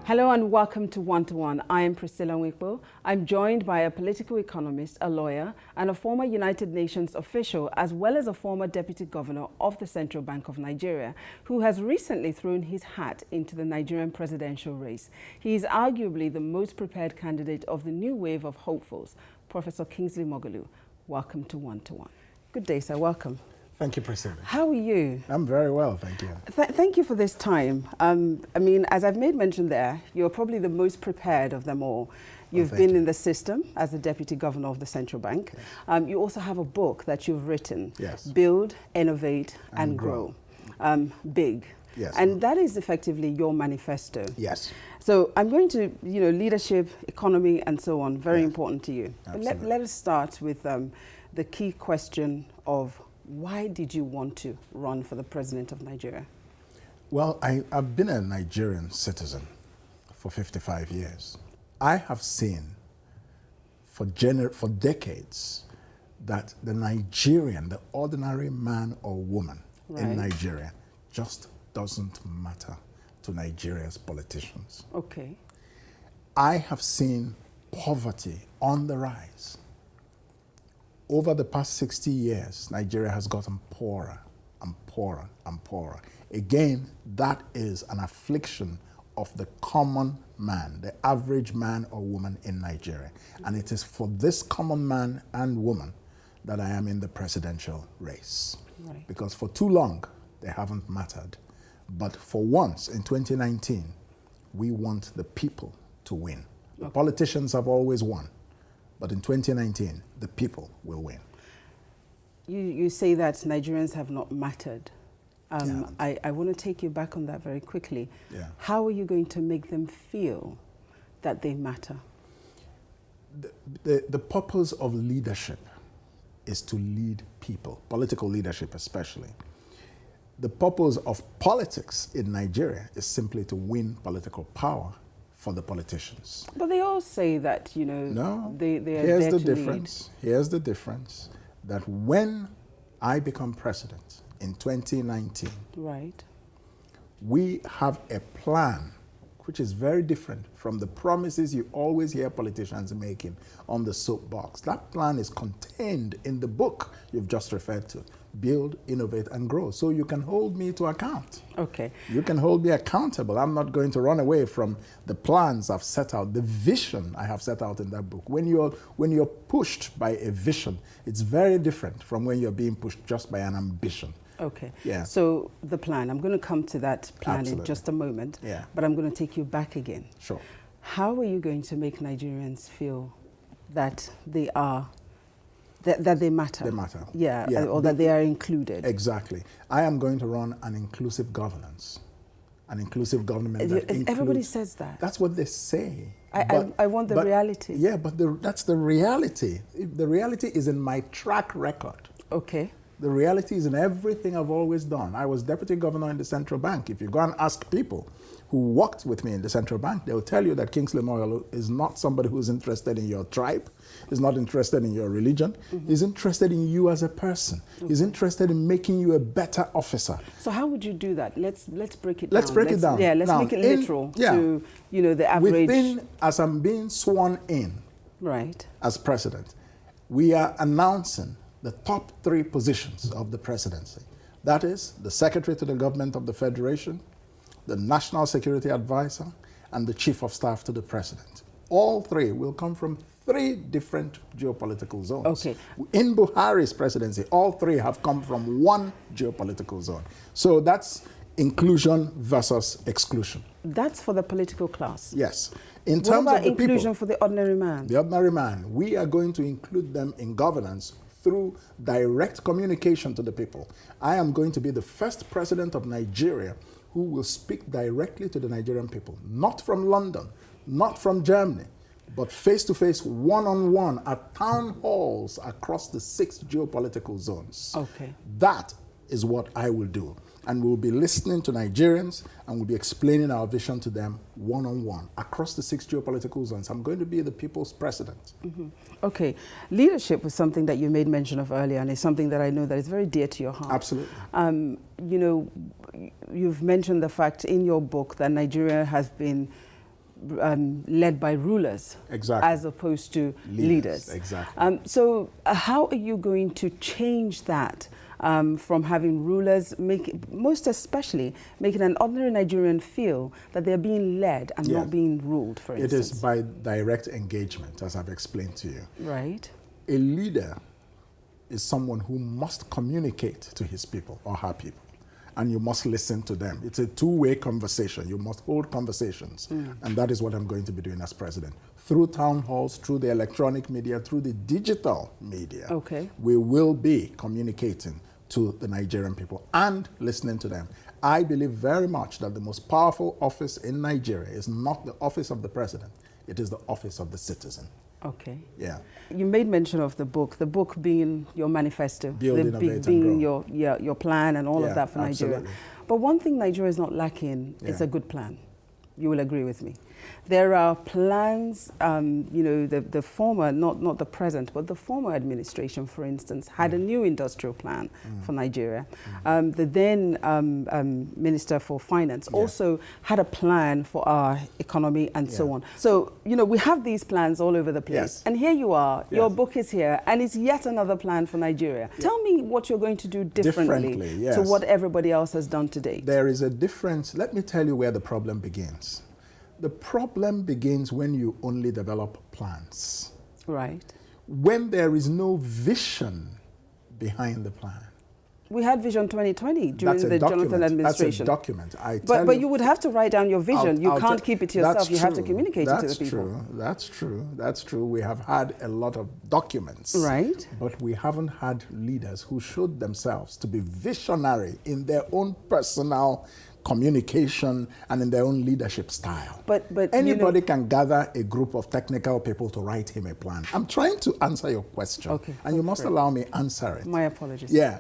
Hello and welcome to One to One. I am Priscilla Nwikpo. I'm joined by a political economist, a lawyer, and a former United Nations official, as well as a former deputy governor of the Central Bank of Nigeria, who has recently thrown his hat into the Nigerian presidential race. He is arguably the most prepared candidate of the new wave of hopefuls, Professor Kingsley Moghalu. Welcome to One to One. Good day, sir. Welcome. Thank you, Priscilla. How are you? I'm very well, thank you. Thank you for this time. I mean, as I've made mention there, you're probably the most prepared of them all. You've been in the system as the Deputy Governor of the Central Bank. Yes. You also have a book that you've written, yes. Build, Innovate and Grow. Big. Yes. And that is effectively your manifesto. Yes. So I'm going to, leadership, economy and so on, very important to you. But let us start with the key question of why did you want to run for the president of Nigeria? Well, I've been a Nigerian citizen for 55 years. I have seen for decades that the Nigerian, the ordinary man or woman in Nigeria just doesn't matter to Nigeria's politicians. Okay. I have seen poverty on the rise. Over the past 60 years, Nigeria has gotten poorer and poorer and poorer. Again, that is an affliction of the common man, the average man or woman in Nigeria. And it is for this common man and woman that I am in the presidential race. Right. Because for too long, they haven't mattered. But for once, in 2019, we want the people to win. The politicians have always won. But in 2019, the people will win. You say that Nigerians have not mattered. I want to take you back on that very quickly. Yeah. How are you going to make them feel that they matter? The purpose of leadership is to lead people, political leadership especially. The purpose of politics in Nigeria is simply to win political power for the politicians. But they all say that, no, they are here's there the to difference. lead. Here's the difference, that when I become president in 2019, right, we have a plan which is very different from the promises you always hear politicians making on the soapbox. That plan is contained in the book you've just referred to, Build, Innovate and Grow. So you can hold me to account. Okay. You can hold me accountable. I'm not going to run away from the plans I've set out, the vision I have set out in that book. When you're pushed by a vision, it's very different from when you're being pushed just by an ambition. Okay. Yeah. So the plan, I'm going to come to that plan Absolutely. in just a moment. Yeah. But I'm going to take you back again. Sure. How are you going to make Nigerians feel that they are, that they matter? They matter. Yeah. Or that they are included. Exactly. I am going to run an inclusive governance. An inclusive government that includes... Everybody says that. That's what they say. I want the reality. Yeah, but that's the reality. The reality is in my track record. Okay. The reality is in everything I've always done. I was deputy governor in the Central Bank. If you go and ask people who worked with me in the Central Bank, they'll tell you that Kingsley Moghalu is not somebody who's interested in your tribe, is not interested in your religion. He's interested in you as a person. He's interested in making you a better officer. So how would you do that? Let's break it down. Let's break it down. Yeah, let's make it literal to, the average. As I'm being sworn in as president, we are announcing the top 3 positions of the presidency. That is the Secretary to the Government of the Federation, the National Security Advisor, and the Chief of Staff to the President. All 3 will come from 3 different geopolitical zones. Okay. In Buhari's presidency, all 3 have come from 1 geopolitical zone. So that's inclusion versus exclusion. That's for the political class. Yes. In what terms about of the inclusion people, for the ordinary man? The ordinary man, we are going to include them in governance through direct communication to the people. I am going to be the first president of Nigeria who will speak directly to the Nigerian people, not from London, not from Germany, but face-to-face, one-on-one at town halls across the 6 geopolitical zones. Okay. That is what I will do. And we'll be listening to Nigerians and we'll be explaining our vision to them one-on-one across the 6 geopolitical zones. I'm going to be the people's president. Okay. Leadership was something that you made mention of earlier, and it's something that I know that is very dear to your heart. Absolutely. You've mentioned the fact in your book that Nigeria has been led by rulers, exactly, as opposed to leaders. Exactly. So how are you going to change that from having rulers, most especially making an ordinary Nigerian feel that they're being led and not being ruled, for instance? It is by direct engagement, as I've explained to you. Right. A leader is someone who must communicate to his people or her people, and you must listen to them. It's a two-way conversation. You must hold conversations, and that is what I'm going to be doing as president. Through town halls, through the electronic media, through the digital media, we will be communicating to the Nigerian people and listening to them. I believe very much that the most powerful office in Nigeria is not the office of the president, it is the office of the citizen. Okay. Yeah. You made mention of the book being your manifesto, Build, innovate, and being grow. your plan and all of that for Nigeria. Absolutely. But one thing Nigeria is not lacking is a good plan. You will agree with me. There are plans, the former, not the present, but the former administration, for instance, had a new industrial plan for Nigeria. The then Minister for Finance also had a plan for our economy and so on. So, we have these plans all over the place. Yes. And here you are, your book is here, and it's yet another plan for Nigeria. Tell me what you're going to do differently to what everybody else has done to date. There is a difference. Let me tell you where the problem begins. The problem begins when you only develop plans. Right. When there is no vision behind the plan. We had Vision 2020 during the Jonathan administration. That's a document. But you would have to write down your vision. You can't keep it to yourself. You have to communicate it to the people. That's true. We have had a lot of documents. Right. But we haven't had leaders who showed themselves to be visionary in their own personal communication and in their own leadership style. But anybody can gather a group of technical people to write him a plan. I'm trying to answer your question, and you must allow me answer it. My apologies. Yeah,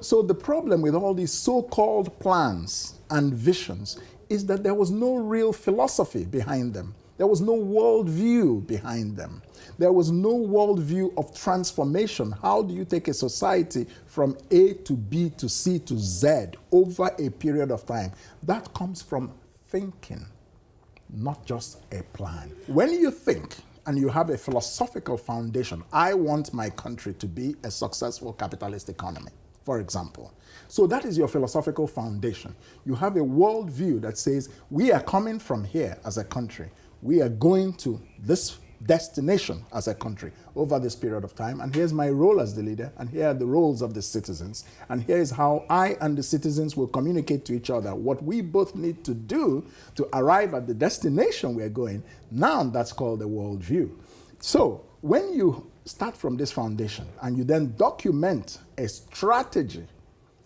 so the problem with all these so-called plans and visions is that there was no real philosophy behind them. There was no worldview behind them. There was no worldview of transformation. How do you take a society from A to B to C to Z over a period of time? That comes from thinking, not just a plan. When you think and you have a philosophical foundation, I want my country to be a successful capitalist economy, for example. So that is your philosophical foundation. You have a worldview that says, we are coming from here as a country. We are going to this destination as a country over this period of time, and here's my role as the leader, and here are the roles of the citizens, and here is how I and the citizens will communicate to each other what we both need to do to arrive at the destination we're going. Now that's called a worldview. So when you start from this foundation and you then document a strategy,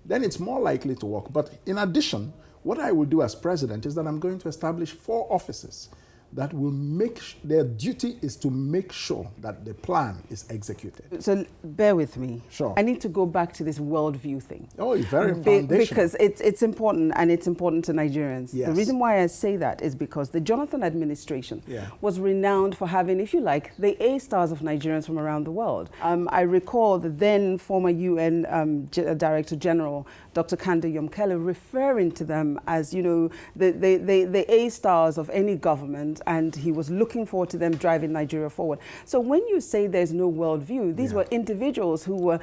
then it's more likely to work. But in addition, what I will do as president is that I'm going to establish 4 offices that will their duty is to make sure that the plan is executed. So bear with me. Sure. I need to go back to this worldview thing. Oh, it's very foundational. Because it's important, and it's important to Nigerians. Yes. The reason why I say that is because the Jonathan administration was renowned for having, if you like, the A-stars of Nigerians from around the world. I recall the then former UN Director General, Dr. Kande Yomkele, referring to them as, the A-stars of any government, and he was looking forward to them driving Nigeria forward. So when you say there's no worldview, these were individuals who were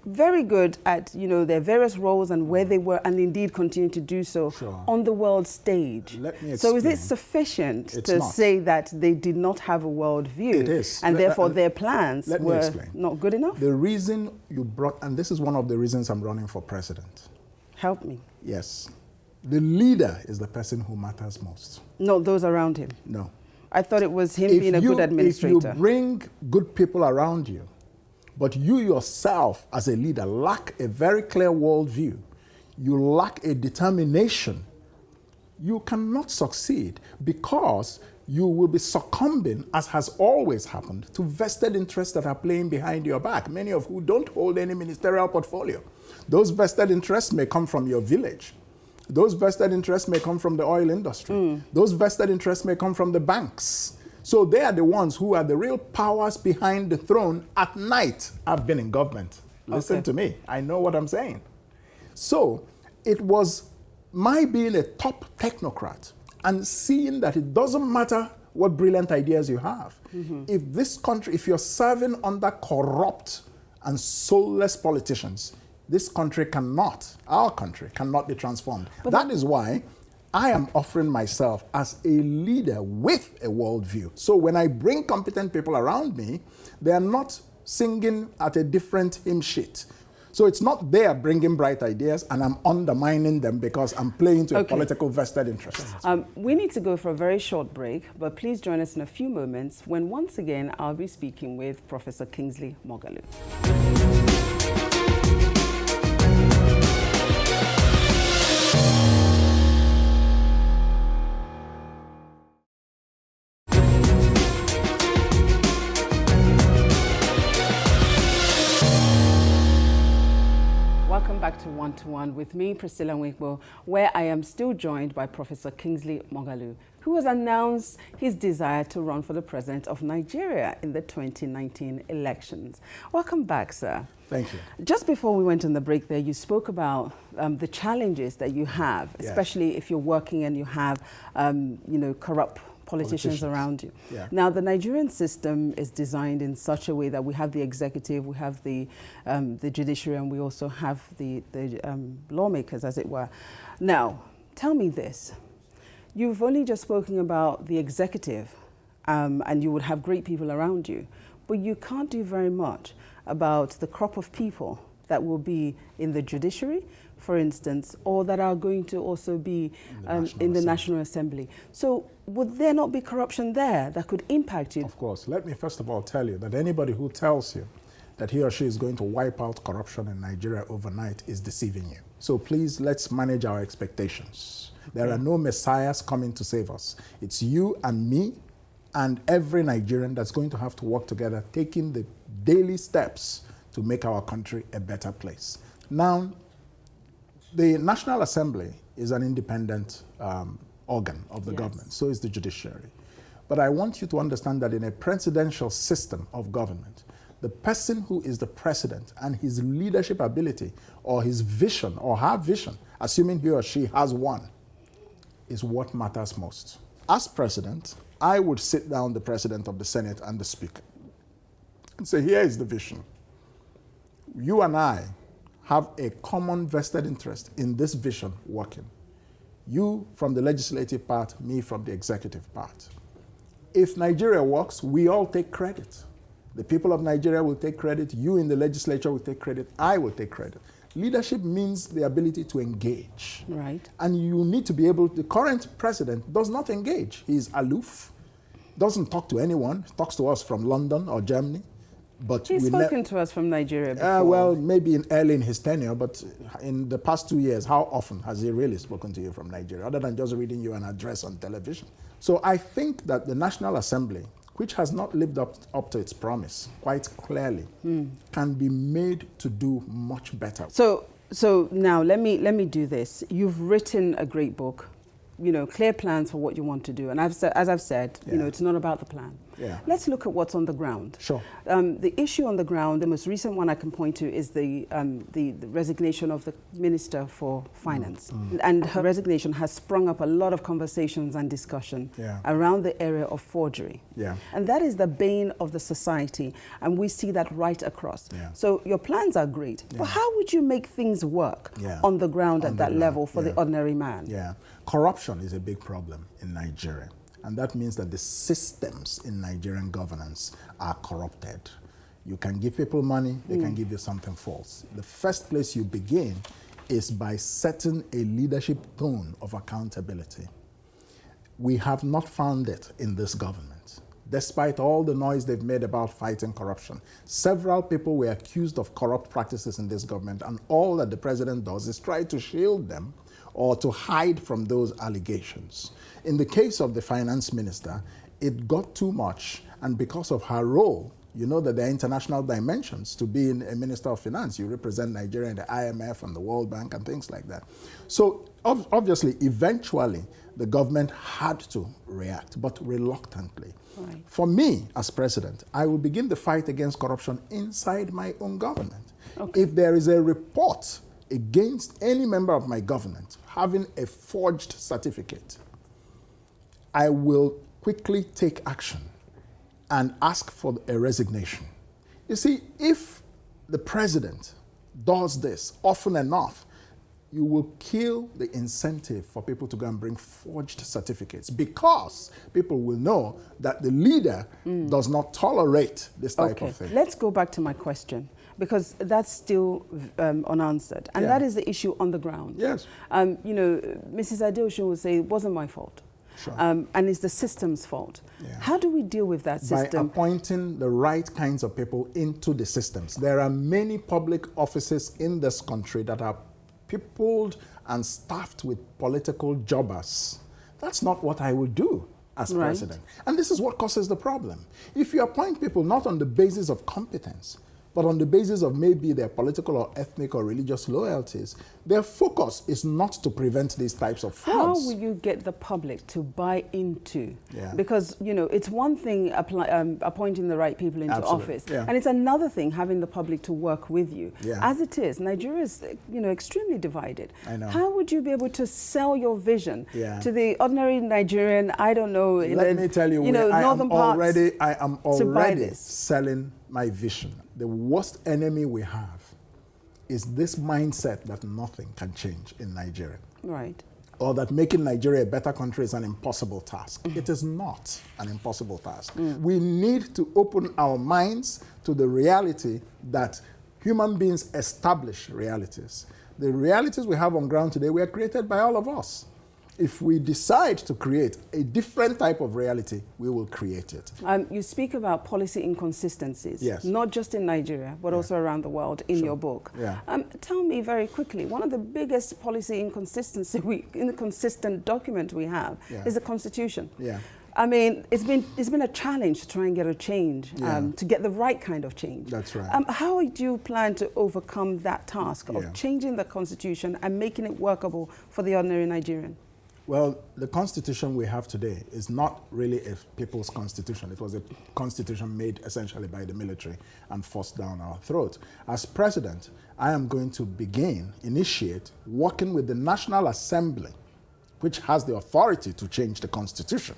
very good at, their various roles and where they were, and indeed continue to do so on the world stage. Let me explain. So is it sufficient to say that they did not have a worldview? It is. And therefore their plans were not good enough? The reason you brought, and this is one of the reasons I'm running for president. Help me. Yes. The leader is the person who matters most. No, those around him. No. I thought it was him being a good administrator. If you bring good people around you, but you yourself as a leader lack a very clear worldview, you lack a determination, you cannot succeed, because you will be succumbing, as has always happened, to vested interests that are playing behind your back, many of who don't hold any ministerial portfolio. Those vested interests may come from your village. Those vested interests may come from the oil industry. Those vested interests may come from the banks. So they are the ones who are the real powers behind the throne at night. I've been in government. Listen to me. I know what I'm saying. So it was my being a top technocrat and seeing that it doesn't matter what brilliant ideas you have. If this country, if you're serving under corrupt and soulless politicians, this country cannot, our country cannot be transformed. But that is why I am offering myself as a leader with a worldview. So when I bring competent people around me, they are not singing at a different hymn sheet. So it's not they are bringing bright ideas and I'm undermining them because I'm playing to a political vested interest. We need to go for a very short break, but please join us in a few moments when once again I'll be speaking with Professor Kingsley Moghalu. Back to One with me, Priscilla Nwikpo, where I am still joined by Professor Kingsley Moghalu, who has announced his desire to run for the president of Nigeria in the 2019 elections. Welcome back, sir. Thank you. Just before we went on the break there, you spoke about the challenges that you have, especially if you're working and you have, corrupt politicians around you. Yeah. Now, the Nigerian system is designed in such a way that we have the executive, we have the judiciary, and we also have the lawmakers, as it were. Now, tell me this. You've only just spoken about the executive, and you would have great people around you, but you can't do very much about the crop of people that will be in the judiciary, for instance, or that are going to also be in the National Assembly. So would there not be corruption there that could impact you? Of course. Let me first of all tell you that anybody who tells you that he or she is going to wipe out corruption in Nigeria overnight is deceiving you. So please, let's manage our expectations. There are no messiahs coming to save us. It's you and me and every Nigerian that's going to have to work together, taking the daily steps to make our country a better place. Now, the National Assembly is an independent organ of the government, so is the judiciary. But I want you to understand that in a presidential system of government, the person who is the president and his leadership ability or his vision or her vision, assuming he or she has one, is what matters most. As president, I would sit down the president of the Senate and the speaker and say, here is the vision. You and I have a common vested interest in this vision working. You from the legislative part, me from the executive part. If Nigeria works, we all take credit. The people of Nigeria will take credit, you in the legislature will take credit, I will take credit. Leadership means the ability to engage. Right. And you need to be able, the current president does not engage. He's aloof, doesn't talk to anyone, talks to us from London or Germany. But he's spoken to us from Nigeria before. Well, maybe early in his tenure, but in the past 2 years, how often has he really spoken to you from Nigeria, other than just reading you an address on television? So I think that the National Assembly, which has not lived up to its promise quite clearly, can be made to do much better. So now let me do this. You've written a great book, clear plans for what you want to do. And as I've said, it's not about the plan. Yeah. Let's look at what's on the ground. Sure. The issue on the ground, the most recent one I can point to is the resignation of the Minister for Finance. And her resignation has sprung up a lot of conversations and discussion around the area of forgery. Yeah. And that is the bane of the society. And we see that right across. Yeah. So your plans are great. But how would you make things work on the ground at that level for the ordinary man? Yeah. Corruption is a big problem in Nigeria. And that means that the systems in Nigerian governance are corrupted. You can give people money, they can give you something false. The first place you begin is by setting a leadership tone of accountability. We have not found it in this government. Despite all the noise they've made about fighting corruption, several people were accused of corrupt practices in this government, and all that the president does is try to shield them or to hide from those allegations. In the case of the finance minister, it got too much, and because of her role, you know that there are international dimensions to being a minister of finance. You represent Nigeria in the IMF and the World Bank and things like that. So obviously, eventually, the government had to react, but reluctantly. Right. For me, as president, I will begin the fight against corruption inside my own government. Okay. If there is a report against any member of my government having a forged certificate, I will quickly take action and ask for a resignation. You see, if the president does this often enough, you will kill the incentive for people to go and bring forged certificates, because people will know that the leader does not tolerate this type of thing. Let's go back to my question, because that's still unanswered. And that is the issue on the ground. Yes. You know, Mrs. Adeosun will say, it wasn't my fault. Sure. And it's the system's fault. Yeah. How do we deal with that system? By appointing the right kinds of people into the systems. There are many public offices in this country that are peopled and staffed with political jobbers. That's not what I will do as president. And this is what causes the problem. If you appoint people not on the basis of competence, but on the basis of maybe their political or ethnic or religious loyalties, their focus is not to prevent these types of frauds. How will you get the public to buy into? Because, you know, it's one thing appointing the right people into office, and it's another thing having the public to work with you. As it is, Nigeria is, you know, extremely divided. I know. How would you be able to sell your vision to the ordinary Nigerian, I don't know, Let me tell you, northern parts? I am already selling my vision. The worst enemy we have is this mindset that nothing can change in Nigeria. Right. Or that making Nigeria a better country is an impossible task. It is not an impossible task. We need to open our minds to the reality that human beings establish realities. The realities we have on ground today were created by all of us. If we decide to create a different type of reality, we will create it. You speak about policy inconsistencies, yes, not just in Nigeria, but also around the world in your book. Tell me very quickly, one of the biggest policy inconsistent document we have is the Constitution. I mean, it's been a challenge to try and get a change, to get the right kind of change. That's right. How do you plan to overcome that task of changing the Constitution and making it workable for the ordinary Nigerian? Well, the Constitution we have today is not really a people's constitution. It was a constitution made essentially by the military and forced down our throat. As president, I am going to initiate working with the National Assembly, which has the authority to change the Constitution,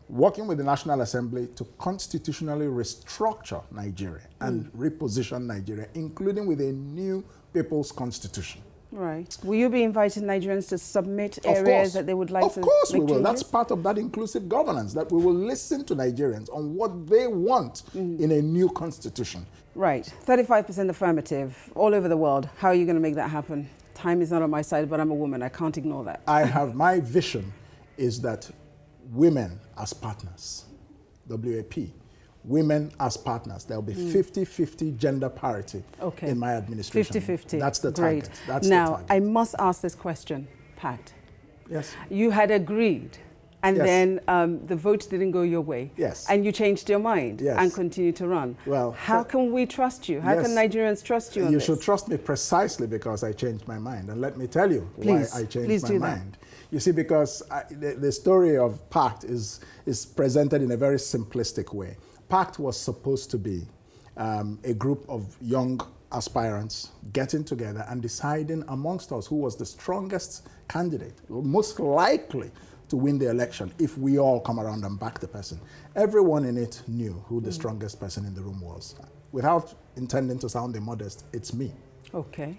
working with the National Assembly to constitutionally restructure Nigeria and reposition Nigeria, including with a new people's constitution. Right. Will you be inviting Nigerians to submit areas that they would like to make changes? Of course we will. That's part of that inclusive governance, that we will listen to Nigerians on what they want in a new constitution. Right. 35% affirmative all over the world. How are you going to make that happen? Time is not on my side, but I'm a woman. I can't ignore that. My vision is that women as partners, WAP, women as partners. There will be 50-50 gender parity in my administration. 50-50. That's the target. That's now, the target. I must ask this question, Pat. Yes. You had agreed, and then the vote didn't go your way. Yes. And you changed your mind and continued to run. Well, how can we trust you? How can Nigerians trust you on You this? should trust me precisely because I changed my mind. And let me tell you why I changed my mind. You see, because the story of PACT is presented in a very simplistic way. PACT was supposed to be a group of young aspirants getting together and deciding amongst us who was the strongest candidate, most likely to win the election if we all come around and back the person. Everyone in it knew who the strongest person in the room was. Without intending to sound immodest, it's me. Okay.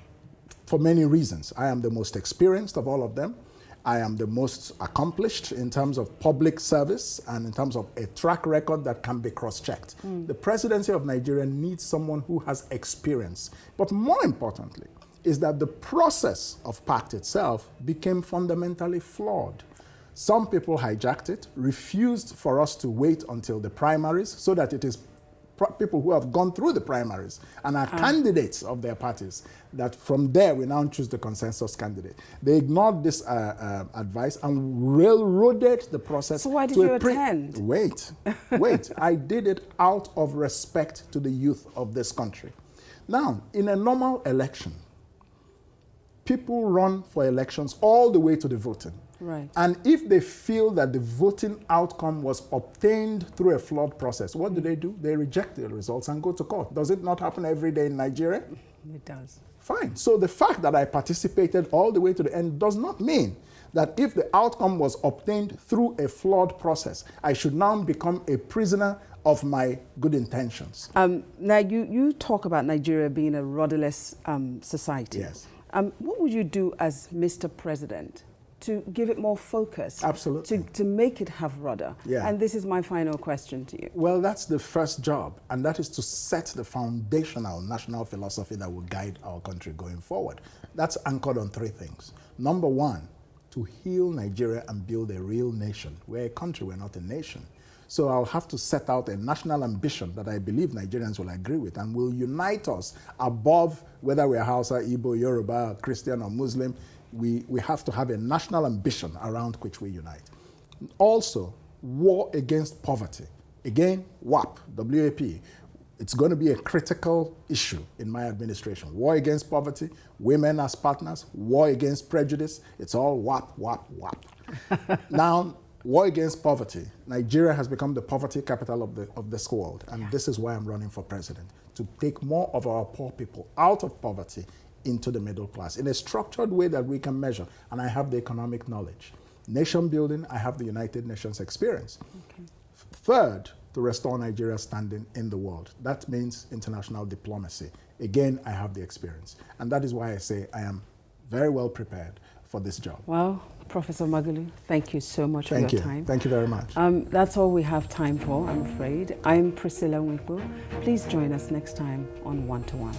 For many reasons. I am the most experienced of all of them. I am the most accomplished in terms of public service and in terms of a track record that can be cross-checked. The presidency of Nigeria needs someone who has experience. But more importantly, is that the process of PACT itself became fundamentally flawed. Some people hijacked it, refused for us to wait until the primaries so that it is people who have gone through the primaries and are candidates of their parties, that from there we now choose the consensus candidate. They ignored this advice and railroaded the process. So why did you attend? Wait. I did it out of respect to the youth of this country. Now, in a normal election, people run for elections all the way to the voting. Right. And if they feel that the voting outcome was obtained through a flawed process, what do? They reject the results and go to court. Does it not happen every day in Nigeria? It does. Fine. So the fact that I participated all the way to the end does not mean that if the outcome was obtained through a flawed process, I should now become a prisoner of my good intentions. Now, you talk about Nigeria being a rudderless society. Yes. What would you do as Mr. President to give it more focus? Absolutely. To make it have rudder? Yeah. And this is my final question to you. Well, that's the first job, and that is to set the foundational national philosophy that will guide our country going forward. That's anchored on three things. Number one, to heal Nigeria and build a real nation. We're a country, we're not a nation. So I'll have to set out a national ambition that I believe Nigerians will agree with and will unite us above whether we're Hausa, Igbo, Yoruba, Christian or Muslim. We have to have a national ambition around which we unite. Also, war against poverty. Again, WAP, W-A-P. It's going to be a critical issue in my administration. War against poverty, women as partners, war against prejudice. It's all WAP, WAP, WAP. Now, war against poverty. Nigeria has become the poverty capital of this world, and this is why I'm running for president, to take more of our poor people out of poverty into the middle class in a structured way that we can measure. And I have the economic knowledge. Nation building, I have the United Nations experience. Okay. Third, to restore Nigeria's standing in the world. That means international diplomacy. Again, I have the experience. And that is why I say I am very well prepared for this job. Well, Professor Moghalu, thank you so much for your time. Thank you very much. That's all we have time for, I'm afraid. I'm Priscilla Nwikpo. Please join us next time on One to One.